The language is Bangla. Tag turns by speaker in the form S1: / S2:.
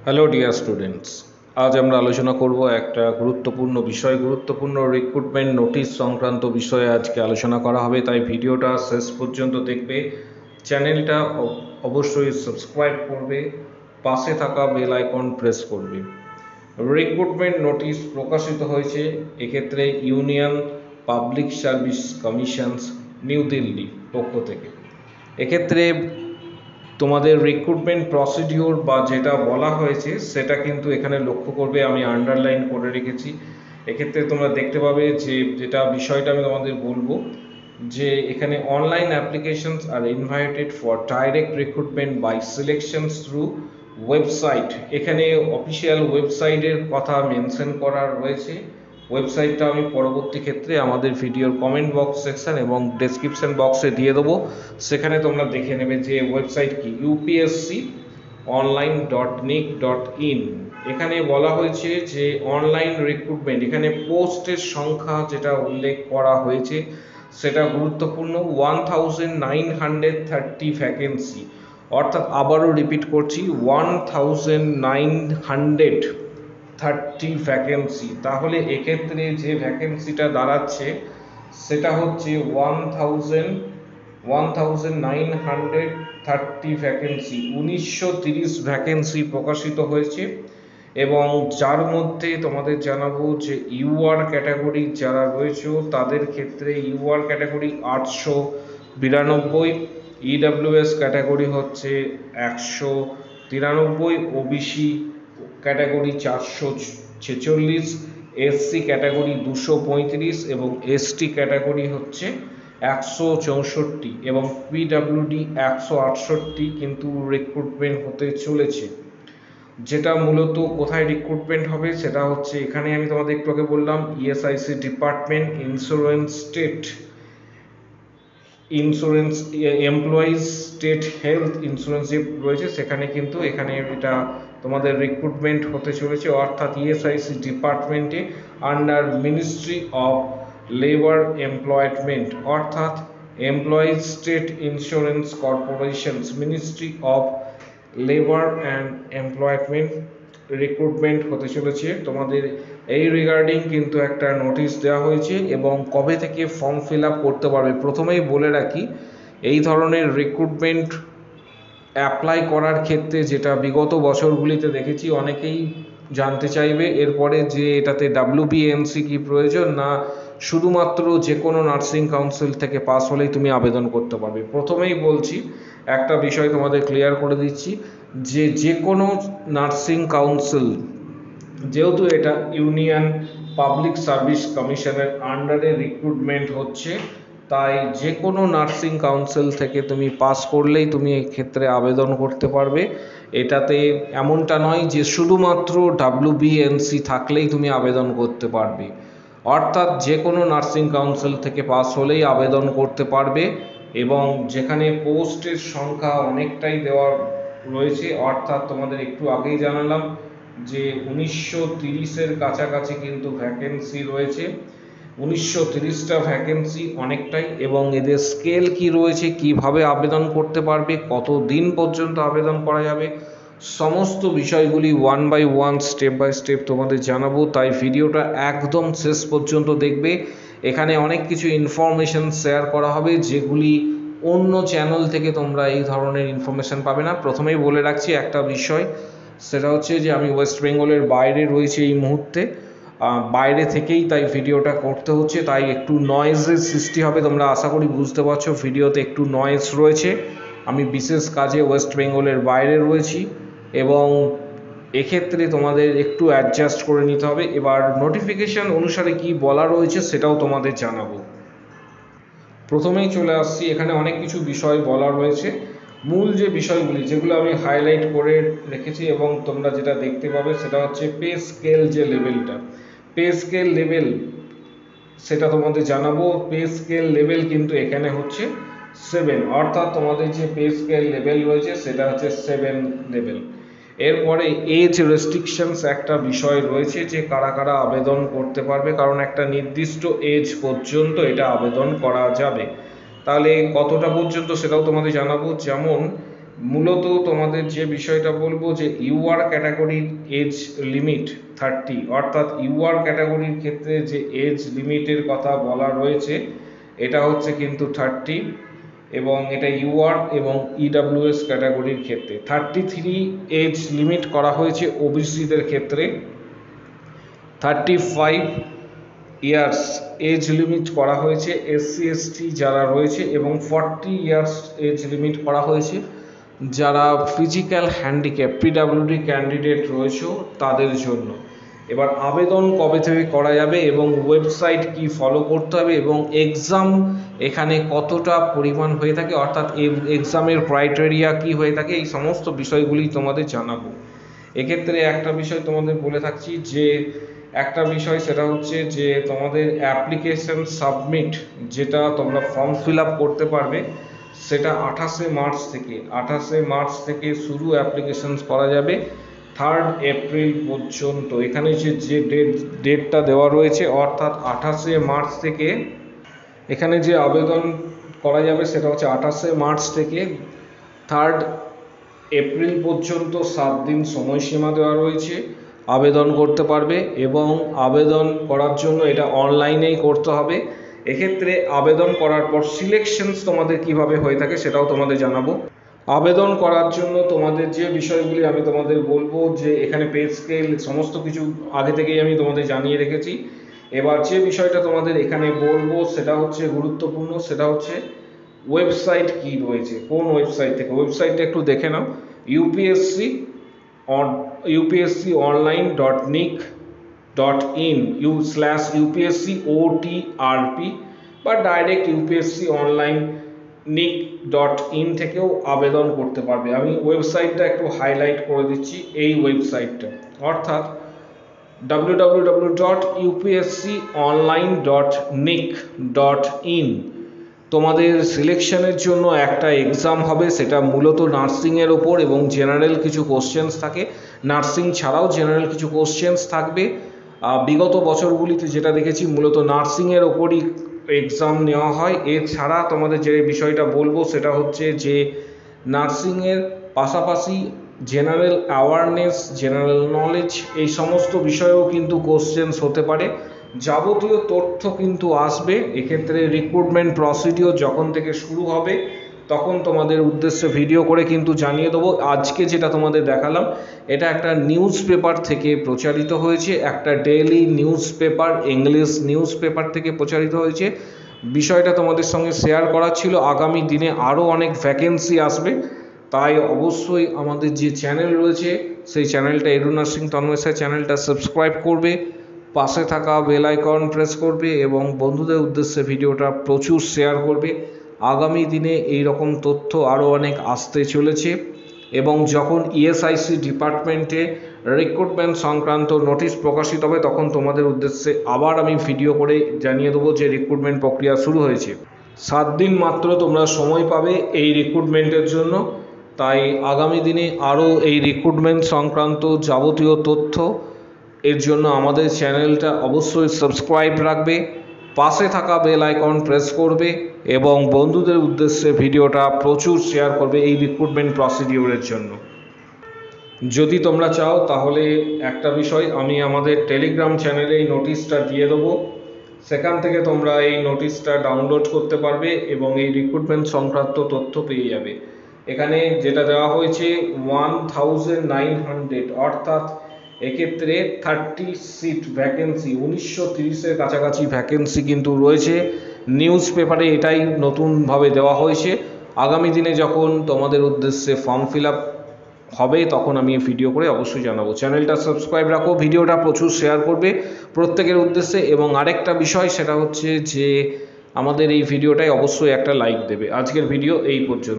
S1: হ্যালো ডিয়ার স্টুডেন্টস, আজ আমরা আলোচনা করব একটা গুরুত্বপূর্ণ রিক্রুটমেন্ট নোটিশ সংক্রান্ত বিষয়ে আজকে আলোচনা করা হবে। তাই ভিডিওটা শেষ পর্যন্ত দেখবে, চ্যানেলটা অবশ্যই সাবস্ক্রাইব করবে, পাশে থাকা বেল আইকন প্রেস করবে। রিক্রুটমেন্ট নোটিশ প্রকাশিত হয়েছে এক্ষেত্রে Union Public Service Commissions New Delhi পক্ষ থেকে। এক্ষেত্রে তোমাদের রিক্রুটমেন্ট প্রসিডিওর বা যেটা বলা হয়েছে সেটা কিন্তু এখানে লক্ষ্য করবে, আমি আন্ডারলাইন করে রেখেছি। এক্ষেত্রে তোমরা দেখতে পাবে যে যেটা বিষয়টা আমি তোমাদের বলবো, যে এখানে online applications are invited for direct recruitment by selections through website. এখানে অফিসিয়াল ওয়েবসাইটের কথা মেনশন করা রয়েছে। ওয়েবসাইটটা আমি পরবর্তী ক্ষেত্রে আমাদের ভিডিওর কমেন্ট বক্স সেকশন এবং ডেসক্রিপশন বক্সে দিয়ে দেবো, সেখানে তোমরা দেখে নেবে যে ওয়েবসাইট কি upsconline.nic.in। এখানে বলা হয়েছে যে অনলাইন রিক্রুটমেন্ট, এখানে পোস্টের সংখ্যা যেটা উল্লেখ করা হয়েছে সেটা গুরুত্বপূর্ণ, 1930 ভ্যাকেন্সি। অর্থাৎ আবারও রিপিট করছি, 1930 ভ্যাকেন্সি। তাহলে এক্ষেত্রে যে ভ্যাকেন্সিটা দাঁড়াচ্ছে সেটা হচ্ছে 1930 ভ্যাকেন্সি, 1930 ভ্যাকেন্সি প্রকাশিত হয়েছে। এবং যার মধ্যে তোমাদের জানাবো যে ইউআর ক্যাটাগরি যারা রয়েছে তাদের ক্ষেত্রে ইউআর ক্যাটাগরি 892, ইডাব্লিউএস ক্যাটাগরি হচ্ছে 193, ওবিসি ক্যাটাগরি 446, এসসি ক্যাটাগরি 235 এবং এসটি ক্যাটাগরি হচ্ছে 164 এবং পিডাব্লিউডি 168 কিন্তু রিক্রুটমেন্ট হতে চলেছে। যেটা মূলত কোথায় রিক্রুটমেন্ট হবে সেটা হচ্ছে এখানে আমি তোমাদের একটু আগে বললাম, ESIC department, insurance employees state health insurance যে রয়েছে সেখানে কিন্তু এখানে এটা তোমাদের রিক্রুটমেন্ট হতে চলেছে। অর্থাৎ ইএসআইসি ডিপার্টমেন্টে under ministry of labour employment, অর্থাৎ employees state insurance corporations ministry of labour and employment recruitment হতে চলেছে। তোমাদের এই রিগার্ডিং কিন্তু একটা নোটিশ দেওয়া হয়েছে এবং কবে থেকে ফর্ম ফিল আপ করতে পারবে। প্রথমেই বলে রাখি, এই ধরনের রিক্রুটমেন্ট অ্যাপ্লাই করার ক্ষেত্রে যেটা বিগত বছরগুলিতে দেখেছি, অনেকেই জানতে চাইবে এরপরে যে এটাতে ডাব্লিউবিএনসি কি প্রয়োজন, না শুধুমাত্র যে কোনো নার্সিং কাউন্সিল থেকে পাস হলেই তুমি আবেদন করতে পারবে। প্রথমেই বলছি, একটা বিষয় তোমাদের ক্লিয়ার করে দিচ্ছি যে যে কোনো নার্সিং কাউন্সিল, যেহেতু এটা ইউনিয়ন পাবলিক সার্ভিস কমিশনের আন্ডারে রিক্রুটমেন্ট হচ্ছে, তাই যে কোনো নার্সিং কাউন্সিল থেকে তুমি পাস করলেই তুমি এই ক্ষেত্রে আবেদন করতে পারবে। এটাতে এমনটা নয় যে শুধুমাত্র ডাব্লিউবিএনসি থাকলেই তুমি আবেদন করতে পারবে। অর্থাৎ যে কোনো নার্সিং কাউন্সিল থেকে পাস হলেই আবেদন করতে পারবে। এবং যেখানে পোস্টের সংখ্যা অনেকটাই দেওয়া রয়েছে, অর্থাৎ তোমাদের একটু আগেই জানালাম যে 1930-এর কাছাকাছি কিন্তু ভ্যাকেন্সি রয়েছে, 1930টা ভ্যাকেন্সি অনেকটাই। এবং এদের স্কেল কি রয়েছে, কিভাবে আবেদন করতে পারবে, কত দিন পর্যন্ত আবেদন করা যাবে, সমস্ত বিষয়গুলি one by one step by step তোমাদের জানাবো। তাই ভিডিওটা একদম শেষ পর্যন্ত দেখবে। এখানে অনেক কিছু ইনফরমেশন শেয়ার করা হবে যেগুলি অন্য চ্যানেল থেকে তোমরা এই ধরনের ইনফরমেশন পাবে না। প্রথমেই বলে রাখছি একটা বিষয়, সেটা হচ্ছে যে আমি ওয়েস্ট বেঙ্গলের বাইরে রয়েছে এই মুহূর্তে, বাইরে থেকেই তাই ভিডিওটা করতে হচ্ছে, তাই একটু নয়েজের সৃষ্টি হবে। তোমরা আশা করি বুঝতে পারছো ভিডিওতে একটু নয়েজ রয়েছে। আমি বিশেষ কাজে ওয়েস্ট বেঙ্গলের বাইরে রয়েছি এবং এক্ষেত্রে তোমাদের একটু অ্যাডজাস্ট করে নিতে হবে। এবার নোটিফিকেশন অনুসারে কি বলা রয়েছে সেটাও তোমাদের জানাবো। প্রথমেই চলে আসছি, এখানে অনেক কিছু বিষয় বলা রয়েছে। মূল যে বিষয়গুলি যেগুলো আমি হাইলাইট করে রেখেছি এবং তোমরা যেটা দেখতে পাবে সেটা হচ্ছে পে স্কেল, যে লেভেলটা পে স্কেল লেভেল সেটা তোমাদের জানাবো। পে স্কেল লেভেল কিন্তু এখানে হচ্ছে 7, অর্থাৎ তোমাদের যে পে স্কেল লেভেল রয়েছে সেটা হচ্ছে 7 লেভেল। এরপরে এজ রেস্ট্রিকশনস একটা বিষয় রয়েছে যে কারা কারা আবেদন করতে পারবে, কারণ একটা নির্দিষ্ট এজ পর্যন্ত এটা আবেদন করা যাবে। তাহলে কতটা পর্যন্ত সেটাও তোমাদের জানাবো। যেমন মূলত তোমাদের যে বিষয়টা বলবো যে ইউআর ক্যাটাগরির এজ লিমিট 30, অর্থাৎ ইউআর ক্যাটাগরির ক্ষেত্রে যে এজ লিমিটের কথা বলা রয়েছে এটা হচ্ছে কিন্তু 30, এবং এটা ইউআর এবং ইডাব্লিউএস ক্যাটাগরির ক্ষেত্রে 33 এজ লিমিট করা হয়েছে। ওবিসিদের ক্ষেত্রে 35 ইয়ার্স এজ লিমিট করা হয়েছে এসসি এসটি যারা রয়েছে, এবং 40 ইয়ার্স এজ লিমিট করা হয়েছে যারা ফিজিক্যাল হ্যান্ডিক্যাপ পিডাব্লিউডি ক্যান্ডিডেট রয়েছে তাদের জন্য। এবার আবেদন কবে থেকে করা যাবে এবং ওয়েবসাইট কি ফলো করতে হবে এবং এক্সাম এখানে কতটা পরিমাণ হয়ে থাকে, অর্থাৎ এক্সামের ক্রাইটেরিয়া কি হয়ে থাকে, এই সমস্ত বিষয়গুলি তোমাদের জানাবো। এক্ষেত্রে একটা বিষয় তোমাদের বলে থাকছি যে একটা বিষয় সেটা হচ্ছে যে তোমাদের অ্যাপ্লিকেশন সাবমিট যেটা তোমরা ফর্ম ফিল আপ করতে পারবে সেটা 28শে মার্চ থেকে শুরু অ্যাপ্লিকেশন করা যাবে 3 এপ্রিল পর্যন্ত। এখানে যে ডেটটা দেওয়া রয়েছে অর্থাৎ 28শে মার্চ থেকে এখানে যে আবেদন করা যাবে সেটা হচ্ছে 28শে মার্চ থেকে 3 এপ্রিল পর্যন্ত 7 দিন সময়সীমা দেওয়া রয়েছে, আবেদন করতে পারবে। এবং আবেদন করার জন্য এটা অনলাইনেই করতে হবে। এক্ষেত্রে আবেদন করার পর সিলেকশনস তোমাদের কিভাবে হয়ে থাকে সেটাও তোমাদের জানাবো। আবেদন করার জন্য তোমাদের যে বিষয়গুলি আমি তোমাদের বলবো যে এখানে পে স্কেল সমস্ত কিছু আগে থেকেই আমি তোমাদের জানিয়ে রেখেছি। এবার যে বিষয়টা তোমাদের এখানে বলবো সেটা হচ্ছে গুরুত্বপূর্ণ, সেটা হচ্ছে ওয়েবসাইট কি রয়েছে, কোন ওয়েবসাইট থেকে। ওয়েবসাইটটা একটু দেখে নাও, upsconline.nic.in/upscotrp বা ডাইরেক্ট upsconline.nic.in থেকেও আবেদন করতে পারবে। আমি ওয়েবসাইটটা একটু হাইলাইট করে দিচ্ছি, এই ওয়েবসাইটটা অর্থাৎ www.upsconline.nic.in। তোমাদের সিলেকশনের জন্য একটা এক্সাম হবে, সেটা মূলত নার্সিংয়ের ওপর এবং জেনারেল কিছু কোশ্চেন্স থাকে। নার্সিং ছাড়াও জেনারেল কিছু কোশ্চেন্স থাকবে। বিগত বছরগুলিতে যেটা দেখেছি মূলত নার্সিংয়ের ওপরই এক্সাম নেওয়া হয়। এছাড়া তোমাদের যে বিষয়টা বলবো সেটা হচ্ছে যে নার্সিংয়ের পাশাপাশি জেনারেল অ্যাওয়ারনেস, জেনারেল নলেজ এই সমস্ত বিষয়েও কিন্তু কোশ্চেন্স হতে পারে। যাবতীয় তথ্য কিন্তু আসবে। এক্ষেত্রে রিক্রুটমেন্ট প্রসিডিওর যখন থেকে শুরু হবে তখন তোমাদের উদ্দেশ্যে ভিডিও করে কিন্তু জানিয়ে দেবো। আজকে যেটা তোমাদের দেখালাম এটা একটা নিউজ পেপার থেকে প্রচারিত হয়েছে, একটা daily news paper, English news paper থেকে প্রচারিত হয়েছে। বিষয়টা তোমাদের সঙ্গে শেয়ার করা ছিল। আগামী দিনে আরও অনেক ভ্যাকেন্সি আসবে, তাই অবশ্যই আমাদের যে চ্যানেল রয়েছে সেই চ্যানেলটা এডু নার্সিং তন্ময় স্যার চ্যানেলটা সাবস্ক্রাইব করবে, পাশে থাকা বেল আইকন প্রেস করবে এবং বন্ধুদের উদ্দেশ্যে ভিডিওটা প্রচুর শেয়ার করবে। আগামী দিনে এই রকম তথ্য আরও অনেক আসতে চলেছে এবং যখন ইএসআইসি ডিপার্টমেন্টে রিক্রুটমেন্ট সংক্রান্ত নোটিশ প্রকাশিত হবে তখন তোমাদের উদ্দেশ্যে আবার আমি ভিডিও করে জানিয়ে দেবো যে রিক্রুটমেন্ট প্রক্রিয়া শুরু হয়েছে। 7 দিন মাত্র তোমরা সময় পাবে এই রিক্রুটমেন্টের জন্য, তাই আগামী দিনে আরও এই রিক্রুটমেন্ট সংক্রান্ত যাবতীয় তথ্য এর জন্য আমাদের চ্যানেলটা অবশ্যই সাবস্ক্রাইব রাখবে, পাশে থাকা বেল আইকন প্রেস করবে এবং বন্ধুদের উদ্দেশ্যে ভিডিওটা প্রচুর শেয়ার করবে এই রিক্রুটমেন্ট প্রসিডিওরের জন্য। যদি তোমরা চাও তাহলে একটা বিষয়, আমি আমাদের টেলিগ্রাম চ্যানেলে এই নোটিশটা দিয়ে দেবো, সেখান থেকে তোমরা এই নোটিশটা ডাউনলোড করতে পারবে এবং এই রিক্রুটমেন্ট সংক্রান্ত তথ্য পেয়ে যাবে। এখানে যেটা দেওয়া হয়েছে 1900, অর্থাৎ এক্ষেত্রে 30 সিট ভ্যাকেন্সি, 1930-এর কাছাকাছি ভ্যাকেন্সি কিন্তু রয়েছে। নিউজ পেপারে এটাই নতুনভাবে দেওয়া হয়েছে। আগামী দিনে যখন তোমাদের উদ্দেশ্যে ফর্ম ফিল আপ হবে তখন আমি ভিডিও করে অবশ্যই জানাবো। চ্যানেলটা সাবস্ক্রাইব রাখো, ভিডিওটা প্রচুর শেয়ার করবে প্রত্যেকের উদ্দেশ্যে। এবং আরেকটা বিষয় সেটা হচ্ছে যে আমাদের এই ভিডিওটায় অবশ্যই একটা লাইক দেবে। আজকের ভিডিও এই পর্যন্ত।